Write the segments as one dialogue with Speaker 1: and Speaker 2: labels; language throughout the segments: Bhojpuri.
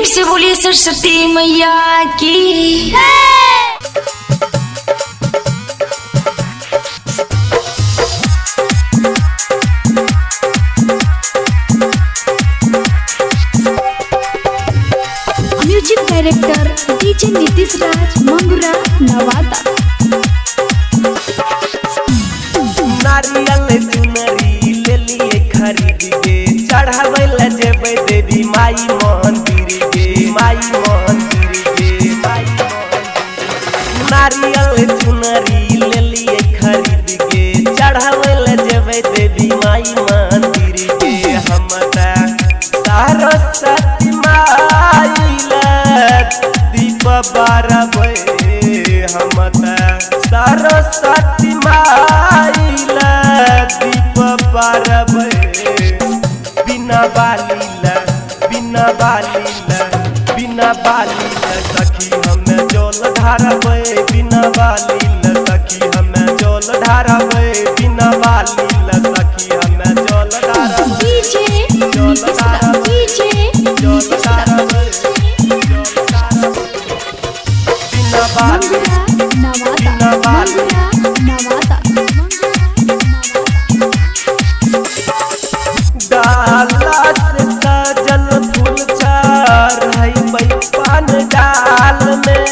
Speaker 1: से बोलिए सरस्वती मैया की।
Speaker 2: म्यूजिक डायरेक्टर डीजे नीतीश राज मंगुरा नवादा।
Speaker 3: नारियल चुनरी ले लिए खरीद के चढ़ावे ला जेबे देवी माई मंदिर के माई मंदिर के माई मंदिर। नारियल चुनरी ले लिए खरीद के चढ़ावे ला जेबे देवी माई मंदिर के। हम सरस्वती माई ला दीप बारबे हम सरस्वती माई ला दीप बारबे। बिना बाली सखी हमें जल ढारबे। बिना बाली सखी हमें जल ढारबे। बिना बाली सखी हमें जल ढारबे। जल ढारबे जल ढारबे बिना बाली बिना बाली। डाला से सजल फूल चढ़ाई पान डाल में।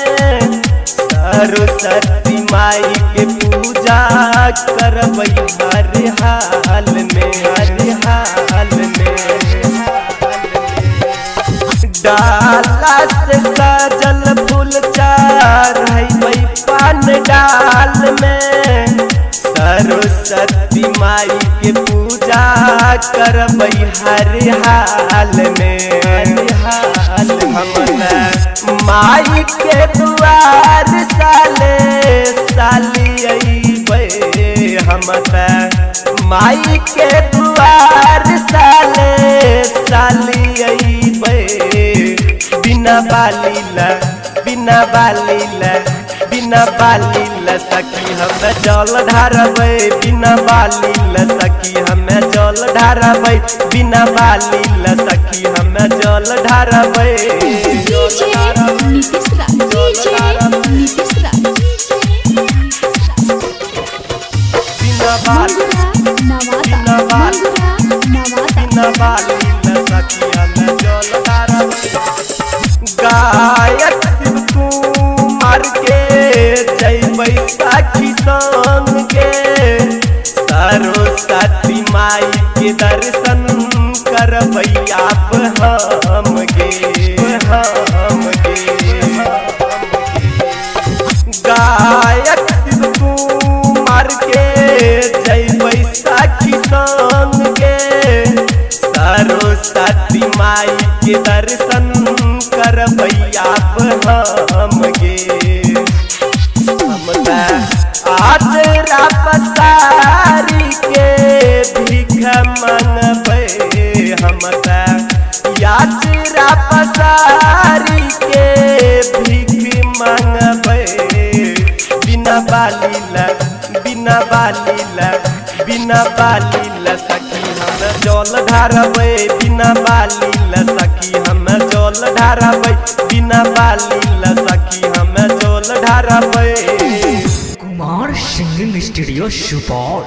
Speaker 3: सरस्वती माई के पूजा करबै हर हाल में हर हाल में। डाला से सजल फूल चढ़ाई पान डाल में। सरस्वती माई के पूजा करबै हर हाल में हर हाल। हम माई के दुआर साले साली अइबै। हम माई के दुआर साले साली अइबै। बिना बाली बिना बाली सखी हमें जल ढारबे। बिना बाली सखी हमें जल ढारबे। बिना बाली सखी हमें जल ढारबे। बिना बाली बिना बाली बिना बाली सखी हमें जल ढारबे। गायक शिव कुमार के जैबै सखी संग के। सरस्वती माई के दर्शन करबै आप हम गे हम गे। गायक शिव कुमार के जैबै सखी संग के। सरस्वती माई के दर्शन करबै आप हम गे। हम आज पसारी के भीख मंगबै। हम यात्रा पसारी के भीख मंगबै। बिना बाली बिना बाली सखी हम जल ढारबे। बिना बाली सखी हम जल ढारबे। बिना बाली सखी हम जल ढारबे।
Speaker 4: Kumar singing studio Supaul.